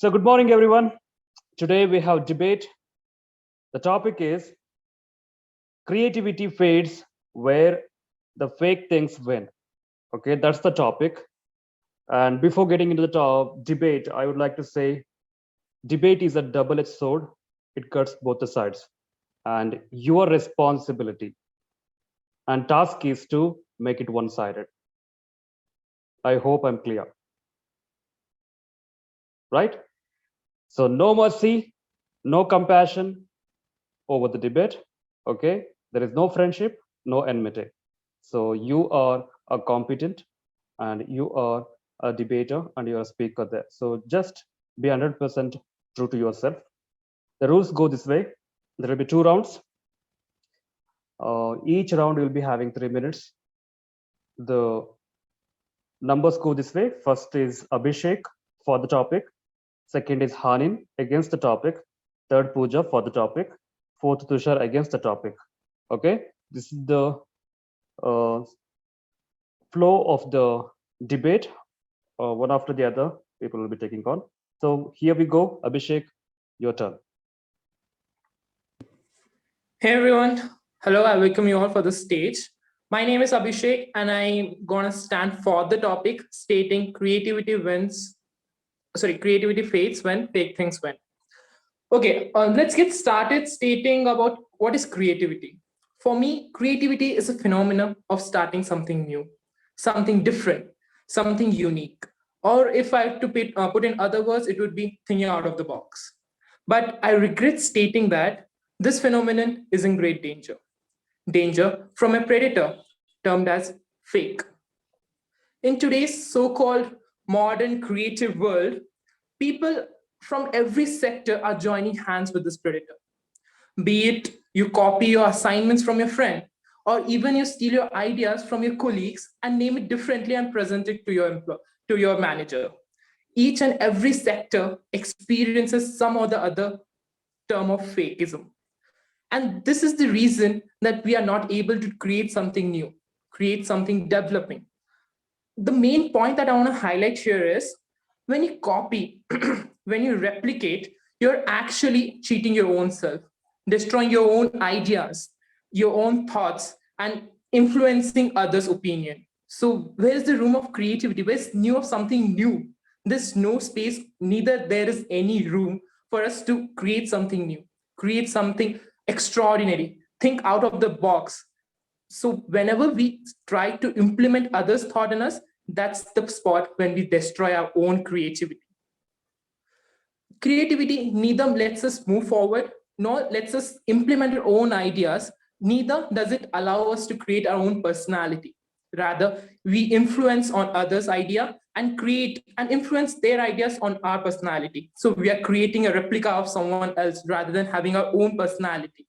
So, good morning, everyone. Today we have debate. The topic is creativity fades where the fake things win. Okay, that's the topic. And before getting into the debate, I would like to say debate is a double edged sword, it cuts both the sides. And your responsibility and task is to make it one sided. I hope I'm clear, right? So, no mercy, no compassion over the debate. Okay, there is no friendship, no enmity. So you are a competent and you are a debater and you're a speaker there. So just be 100% true to yourself. The rules go this way. There will be two rounds. Each round will be having 3 minutes. The numbers go this way. First is Abhishek for the topic. Second is Hanin against the topic. Third Pooja for the topic. Fourth Tushar against the topic. Okay, this is the uh, flow of the debate. One after the other, people will be taking on. So here we go. Abhishek, your turn. Hey everyone, hello, I welcome you all for the stage. My name is Abhishek and I'm gonna stand for the topic stating creativity fades when fake things win. Okay, let's get started stating about what is creativity. For me, creativity is a phenomenon of starting something new, something different, something unique. Or if I have to put in other words, it would be thinking out of the box. But I regret stating that this phenomenon is in great danger. Danger from a predator termed as fake. In today's so called modern creative world, people from every sector are joining hands with this predator. Be it you copy your assignments from your friend, or even you steal your ideas from your colleagues and name it differently and present it to your manager. Each and every sector experiences some or the other term of fakeism. And this is the reason that we are not able to create something new, create something developing. The main point that I want to highlight here is when you copy, when you replicate, you're actually cheating your own self, destroying your own ideas, your own thoughts, and influencing others' opinion. So, where's the room of creativity? Where's new of something new? There's no space, neither there is any room for us to create something new, create something extraordinary, think out of the box. So whenever we try to implement others' thought in us, that's the spot when we destroy our own creativity. Creativity neither lets us move forward nor lets us implement our own ideas, neither does it allow us to create our own personality. Rather, we influence on others' idea and create and influence their ideas on our personality. So we are creating a replica of someone else rather than having our own personality.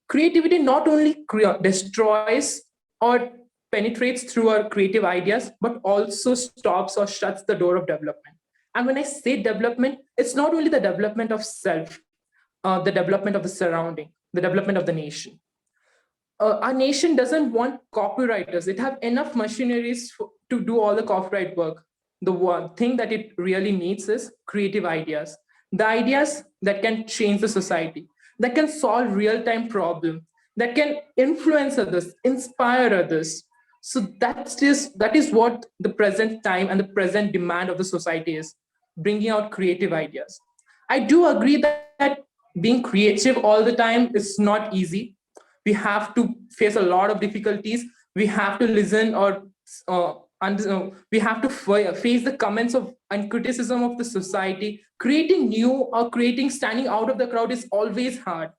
Creativity not only destroys or penetrates through our creative ideas, but also stops or shuts the door of development. And when I say development, it's not only the development of self, the development of the surrounding, the development of the nation. Our nation doesn't want copywriters. It have enough machineries to do all the copyright work. The one thing that it really needs is creative ideas. The ideas that can change the society, that can solve real-time problems, that can influence others, inspire others. So that is what the present time and the present demand of the society is, bringing out creative ideas. I do agree that being creative all the time is not easy. We have to face a lot of difficulties. We have to listen or we have to face the comments of and criticism of the society. Creating new or creating standing out of the crowd is always hard,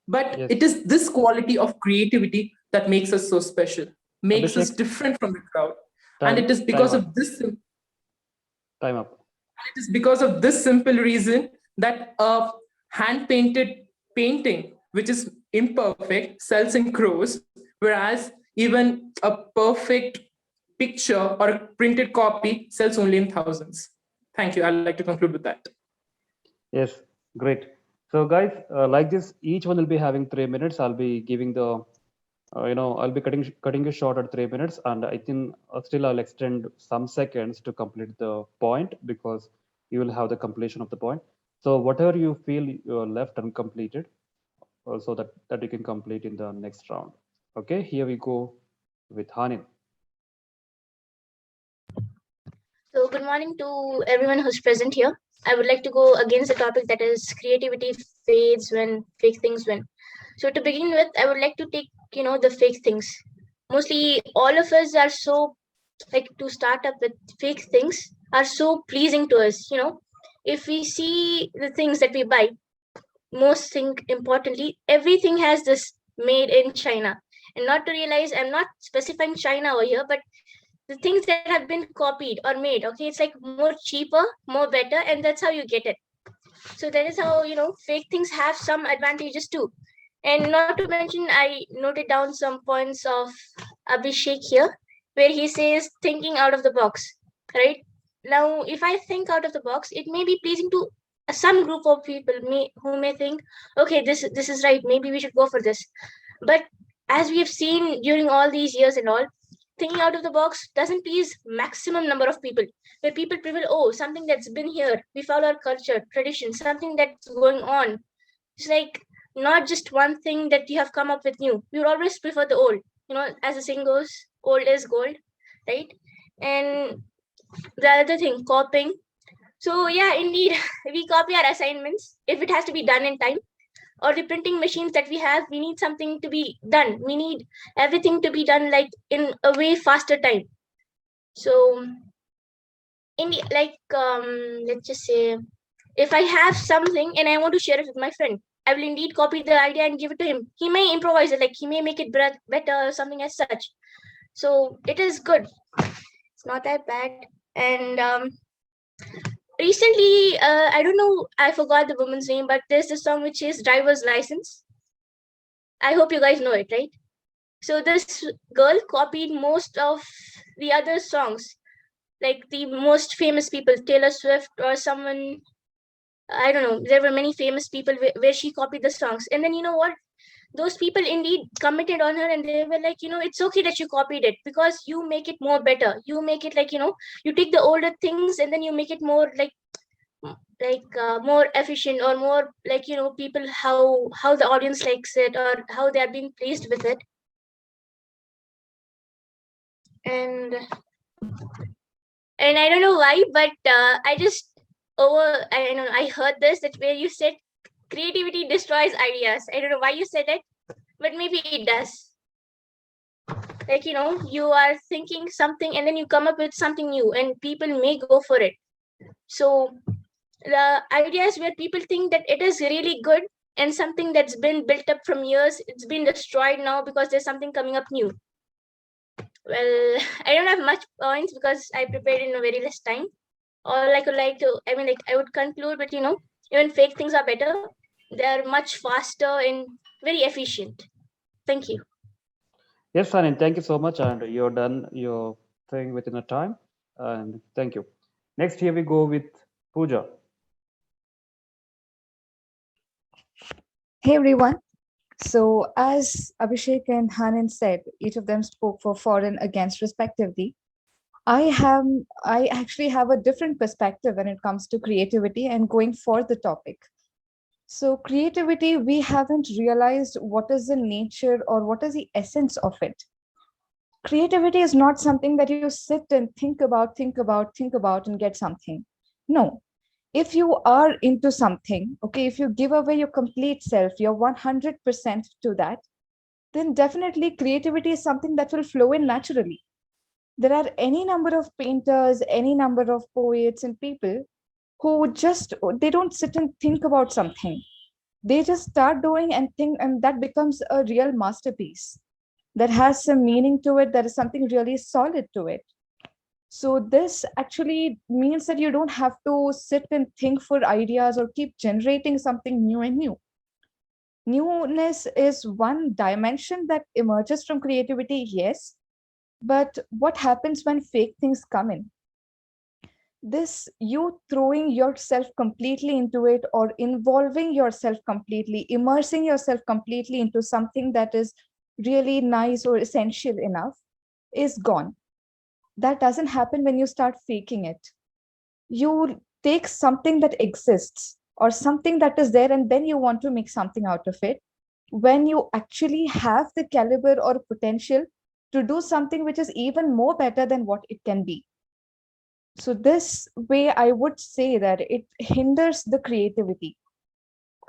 but Yes, it is this quality of creativity that makes us so special, makes us Abhishek, different from the crowd. And time it is time because up. of this Time up. it is because of this simple reason that a hand painted painting, which is imperfect, sells in crores, whereas even a perfect picture or a printed copy sells only in thousands. Thank you. I'd like to conclude with that. Yes, great. So guys, like this, each one will be having 3 minutes. I'll be giving the, I'll be cutting you short at 3 minutes, and I think still I'll extend some seconds to complete the point because you will have the completion of the point. So whatever you feel you're left uncompleted, so that you can complete in the next round. Okay, here we go with Hanin. So, good morning to everyone who's present here. I would like to go against the topic that is creativity fades when fake things win. So, to begin with, I would like to take the fake things. Mostly, all of us are so like to start up with fake things are so pleasing to us. If we see the things that we buy, most thing importantly, everything has this made in China, and not to realize I'm not specifying China over here, but the things that have been copied or made, okay, it's like more cheaper, more better, and that's how you get it. So that is how fake things have some advantages too. And not to mention, I noted down some points of Abhishek here, where he says thinking out of the box, right? Now if I think out of the box, it may be pleasing to some group of people who may think, okay, this is right, maybe we should go for this. But as we have seen during all these years and all, thinking out of the box doesn't please maximum number of people, where people prefer, oh, something that's been here, we follow our culture tradition, something that's going on. It's like not just one thing that you have come up with new. We would always prefer the old, as the saying goes, old is gold, right? And the other thing, copying. So yeah, indeed, we copy our assignments if it has to be done in time, or the printing machines that we have, we need something to be done, we need everything to be done like in a way faster time. So in the, like let's just say, if I have something and I want to share it with my friend, I will indeed copy the idea and give it to him. He may improvise it, like he may make it better or something as such. So it is good, it's not that bad. And recently, I don't know, I forgot the woman's name, but there's this song which is Driver's License. I hope you guys know it, right? So this girl copied most of the other songs, like the most famous people, Taylor Swift or someone, I don't know. There were many famous people where she copied the songs. And then you know what? Those people indeed commented on her and they were like, it's okay that you copied it because you make it more better. You make it like, you take the older things and then you make it more more efficient, or more like people how the audience likes it or how they are being pleased with it. And I don't know why, but I just I don't know, I heard this, that where you said creativity destroys ideas. I don't know why you said it, but maybe it does. Like you are thinking something and then you come up with something new and people may go for it. So the idea is where people think that it is really good, and something that's been built up from years, it's been destroyed now because there's something coming up new. Well, I don't have much points because I prepared in a very less time. All I could like to, I would conclude with, even fake things are better. They're much faster and very efficient. Thank you. Yes, Hanin, thank you so much, and you're done your thing within a time, and thank you. Next, here we go with Pooja. Hey everyone. So, as Abhishek and Hanan said, each of them spoke for and against respectively. I actually have a different perspective when it comes to creativity and going for the topic. So, creativity, we haven't realized what is the nature or what is the essence of it. Creativity is not something that you sit and think about and get something. No, if you are into something, okay, if you give away your complete self, your 100% to that, then definitely creativity is something that will flow in naturally. There are any number of painters, any number of poets and people who just, they don't sit and think about something. They just start doing and think, and that becomes a real masterpiece that has some meaning to it, that is something really solid to it. So this actually means that you don't have to sit and think for ideas or keep generating something new and new. Newness is one dimension that emerges from creativity, yes, but what happens when fake things come in? This, you throwing yourself completely into it, or involving yourself completely, immersing yourself completely into something that is really nice or essential enough, is gone. That doesn't happen when you start faking it. You take something that exists or something that is there and then you want to make something out of it, when you actually have the caliber or potential to do something which is even more better than what it can be. So this way I would say that it hinders the creativity.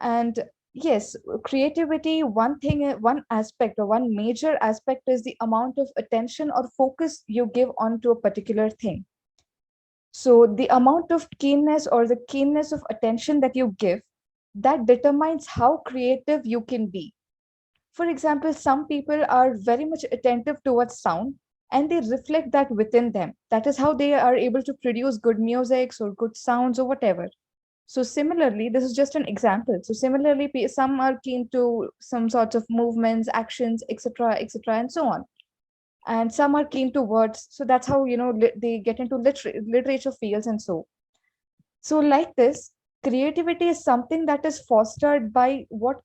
And yes, creativity, one aspect or one major aspect is the amount of attention or focus you give onto a particular thing. So the amount of keenness or the keenness of attention that you give, that determines how creative you can be. For example, some people are very much attentive towards sound and they reflect that within them. That is how they are able to produce good musics or good sounds or whatever. So similarly, this is just an example. So similarly, some are keen to some sorts of movements, actions, etc., and so on. And some are keen to words. So that's how they get into literature fields and so. So like this, creativity is something that is fostered by what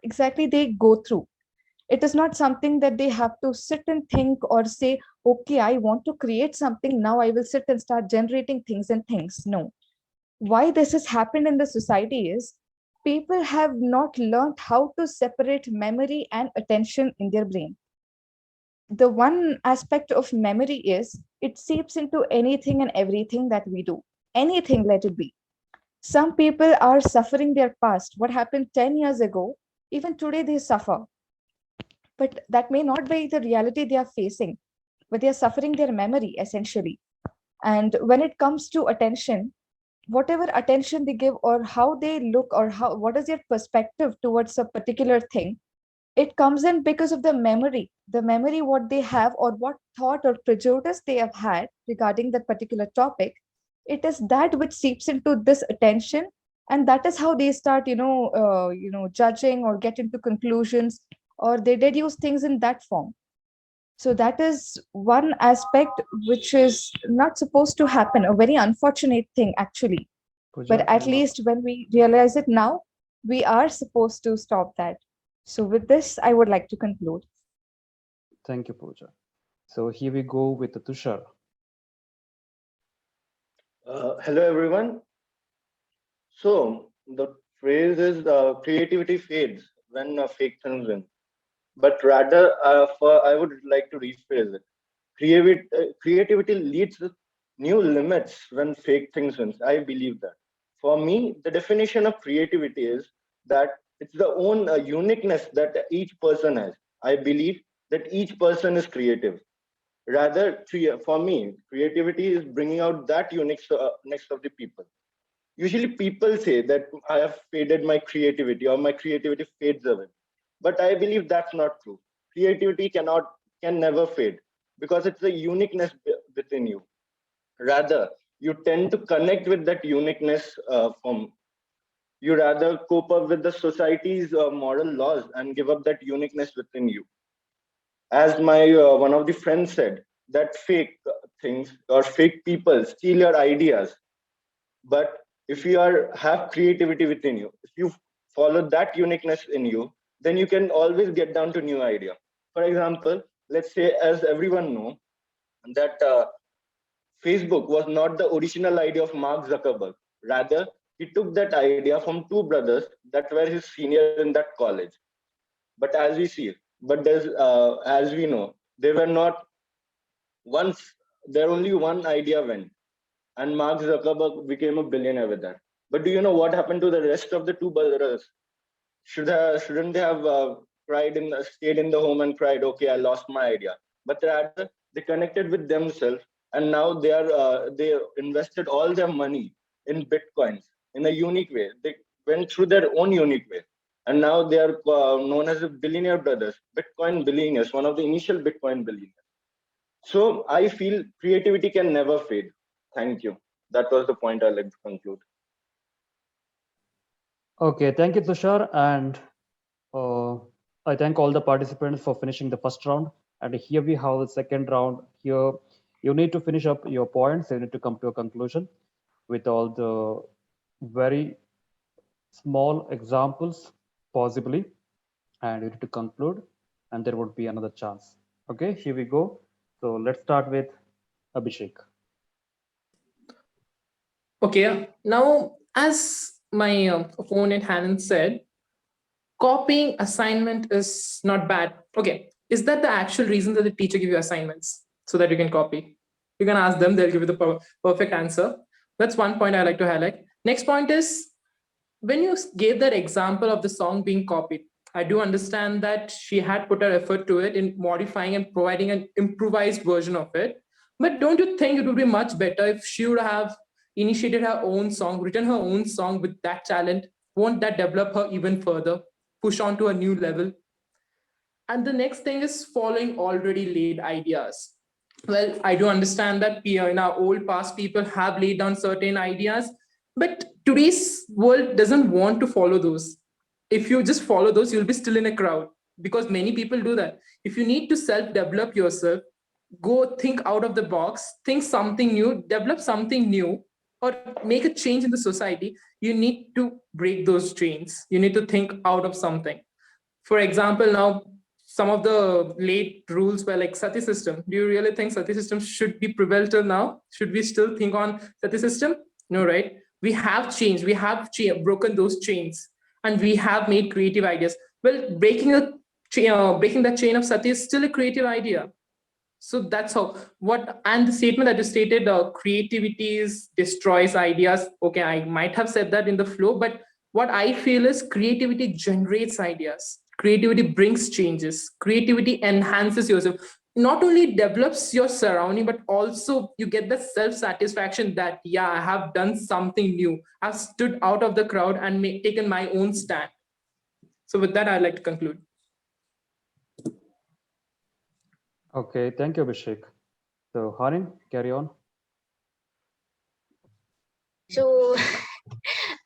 exactly they go through. It is not something that they have to sit and think or say, okay, I want to create something, now I will sit and start generating things and things. No. Why this has happened in the society is people have not learned how to separate memory and attention in their brain. The one aspect of memory is it seeps into anything and everything that we do. Anything, let it be. Some people are suffering their past. What happened 10 years ago, even today they suffer. But that may not be the reality they are facing, but they are suffering their memory essentially. And when it comes to attention, whatever attention they give or how they look or how what is their perspective towards a particular thing, it comes in because of the memory what they have or what thought or prejudice they have had regarding that particular topic. It is that which seeps into this attention, and that is how they start judging or get into conclusions, or they deduce things in that form. So that is one aspect which is not supposed to happen, a very unfortunate thing actually. But Pooja, at least when we realize it now, we are supposed to stop that. So with this, I would like to conclude. thank you, Pooja. So here we go with the Tushar. Hello, everyone. So the phrase is creativity fades when fake things win. But rather, I would like to rephrase it. Creativity leads to new limits when fake things wins. I believe that. For me, the definition of creativity is that it's the own uniqueness that each person has. I believe that each person is creative. Rather, for me, creativity is bringing out that uniqueness of the people. Usually people say that I have faded my creativity or my creativity fades away. But I believe that's not true. Creativity can never fade because it's a uniqueness within you. Rather, you tend to connect with that uniqueness from you rather cope up with the society's moral laws and give up that uniqueness within you. As my one of the friends said, that fake things or fake people steal your ideas, but if you have creativity within you, if you follow that uniqueness in you, then you can always get down to new idea. For example, let's say, as everyone know, that Facebook was not the original idea of Mark Zuckerberg. Rather, he took that idea from two brothers that were his senior in that college. But as we see, but there's as we know, they were not once. There only one idea went, and Mark Zuckerberg became a billionaire with that. But do you know what happened to the rest of the two brothers? Shouldn't they have stayed in the home and cried, okay, I lost my idea? But rather they connected with themselves, and now they invested all their money in bitcoins in a unique way. They went through their own unique way, and now they are known as the billionaire brothers, Bitcoin billionaires, one of the initial Bitcoin billionaires. So I feel creativity can never fade. Thank you. That was the point I'd like to conclude. Okay, thank you, Tushar. And uh, I thank all the participants for finishing the first round. And here we have the second round. Here, you need to finish up your points. You need to come to a conclusion with all the very small examples, possibly. And you need to conclude, and there would be another chance. Okay, here we go. So let's start with Abhishek. Okay, now as my opponent Hannon said, copying assignment is not bad. Okay, is that the actual reason that the teacher give you assignments so that you can copy? You can ask them; they'll give you the perfect answer. That's one point I like to highlight. Next point is when you gave that example of the song being copied. I do understand that she had put her effort to it in modifying and providing an improvised version of it. But don't you think it would be much better if she would have initiated her own song, written her own song with that talent? Won't that develop her even further, push on to a new level? And the next thing is following already laid ideas. Well, I do understand that in our old past, people have laid down certain ideas, but today's world doesn't want to follow those. If you just follow those, you'll be still in a crowd because many people do that. If you need to self develop yourself, go think out of the box, think something new, develop something new, or make a change in the society, you need to break those chains. You need to think out of something. For example, now some of the late rules were like sati system. Do you really think sati system should be prevailed till now? Should we still think on sati system? No, right? We have changed. We have broken those chains, and we have made creative ideas. Well, breaking that chain of sati is still a creative idea. So that's how what and the statement that you stated, creativity is destroys ideas. Okay, I might have said that in the flow, but what I feel is creativity generates ideas, creativity brings changes, creativity enhances yourself, not only develops your surrounding, but also you get the self-satisfaction that yeah, I have done something new, I've stood out of the crowd and taken my own stand. So with that, I'd like to conclude. Okay, thank you, Abhishek. So, Harin, carry on. So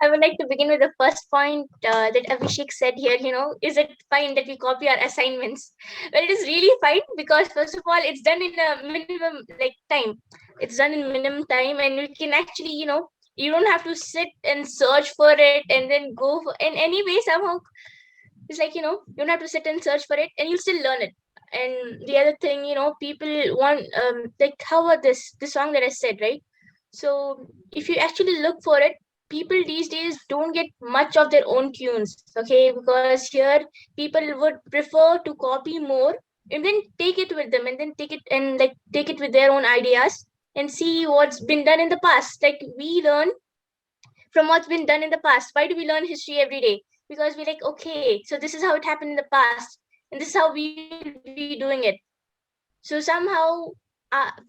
I would like to begin with the first point that Abhishek said here. Is it fine that we copy our assignments? Well, it is really fine because first of all, it's done in a minimum like time. It's done in minimum time, and you can actually, you don't have to sit and search for it and then go for. And anyway, somehow it's like you don't have to sit and search for it, and you still learn it. And the other thing, people want like how about this song that I said, right? So if you actually look for it, people these days don't get much of their own tunes, okay? Because here people would prefer to copy more and then take it with them and then take it and like take it with their own ideas and see what's been done in the past. Like we learn from what's been done in the past. Why do we learn history every day? Because we're like, okay, so this is how it happened in the past, and this is how we will be doing it. So somehow,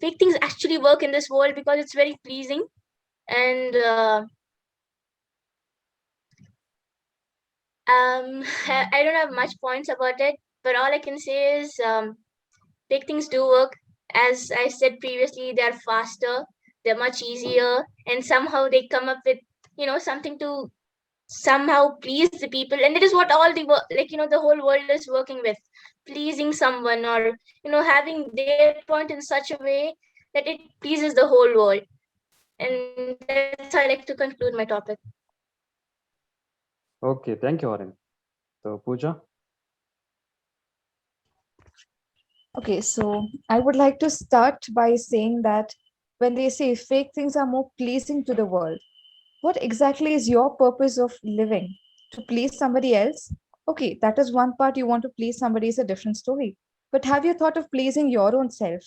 fake things actually work in this world because it's very pleasing, and I don't have much points about it, but all I can say is fake things do work. As I said previously, they're faster, they're much easier, and somehow they come up with something to somehow please the people, and that is what all the whole world is working with, pleasing someone, or having their point in such a way that it pleases the whole world. And that's how I like to conclude my topic. Okay, thank you, Harin. So, Pooja. Okay, so I would like to start by saying that when they say fake things are more pleasing to the world, what exactly is your purpose of living? To please somebody else? Okay, that is one part. You want to please somebody is a different story. But have you thought of pleasing your own self?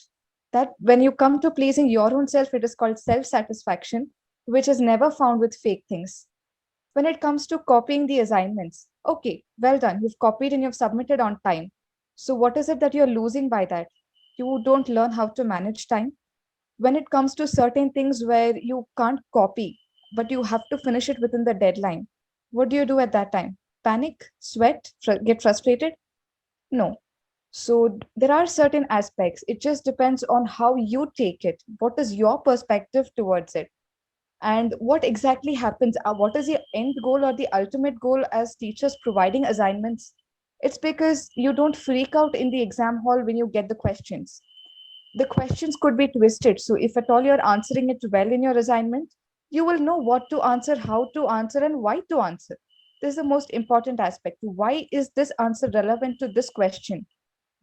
That when you come to pleasing your own self, it is called self satisfaction, which is never found with fake things. When it comes to copying the assignments, okay, well done. You've copied and you've submitted on time. So, what is it that you're losing by that? You don't learn how to manage time. When it comes to certain things where you can't copy, but you have to finish it within the deadline, what do you do at that time? Panic, sweat, get frustrated? No. So there are certain aspects. It just depends on how you take it. What is your perspective towards it? And what exactly happens? What is the end goal or the ultimate goal as teachers providing assignments? It's because you don't freak out in the exam hall when you get the questions. The questions could be twisted. So if at all you're answering it well in your assignment, you will know what to answer, how to answer, and why to answer. This is the most important aspect. Why is this answer relevant to this question?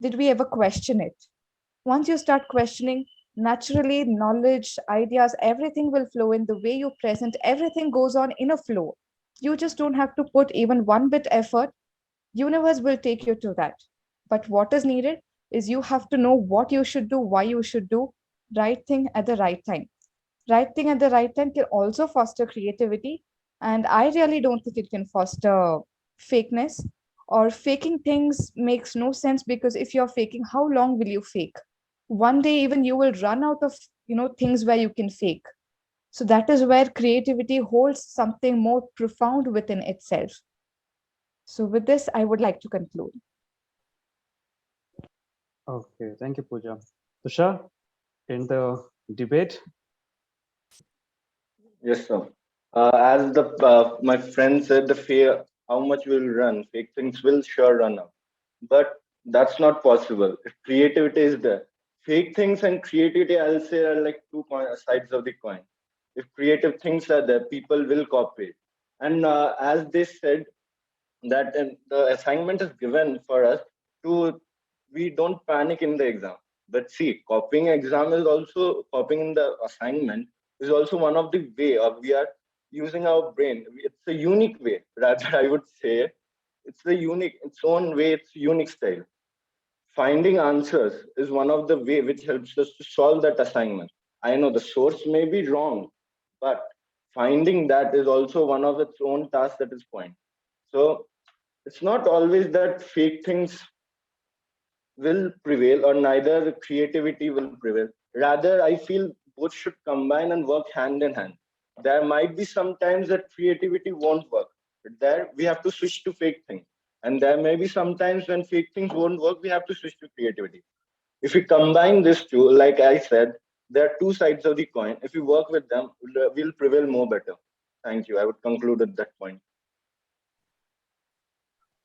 Did we ever question it? Once you start questioning, naturally knowledge, ideas, everything will flow in the way you present. Everything goes on in a flow. You just don't have to put even one bit effort. Universe will take you to that. But what is needed is you have to know what you should do, why you should do, right thing at the right time. Right thing at the right time can also foster creativity. And I really don't think it can foster fakeness, or faking things makes no sense, because if you're faking, how long will you fake? One day even you will run out of things where you can fake. So that is where creativity holds something more profound within itself. So with this I would like to conclude. Okay, thank you, Pooja. Tushar, in the debate. Yes, sir. As the my friend said, the fear, how much will run, fake things will sure run out. But that's not possible. If creativity is there, fake things and creativity, I'll say, are like sides of the coin. If creative things are there, people will copy it. And as they said, that the assignment is given for us to, we don't panic in the exam. But see, copying exam is also, copying in the assignment is also one of the way of we are using our brain. It's a unique way, rather I would say. It's a unique, its own way, it's unique style. Finding answers is one of the way which helps us to solve that assignment. I know the source may be wrong, but finding that is also one of its own tasks at this point. So it's not always that fake things will prevail or neither creativity will prevail. Rather, I feel both should combine and work hand in hand. There might be sometimes that creativity won't work, but there we have to switch to fake things. And there may be sometimes when fake things won't work, we have to switch to creativity. If we combine these two, like I said, there are two sides of the coin. If we work with them, we'll prevail more better. Thank you. I would conclude at that point.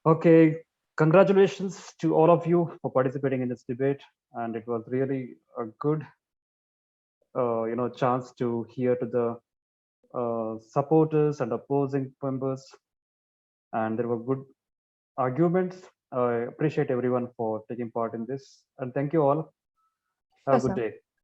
Okay, congratulations to all of you for participating in this debate, and it was really a good, chance to hear to the supporters and opposing members, and there were good arguments. I appreciate everyone for taking part in this, and thank you all. Have a Sure, good sir. day.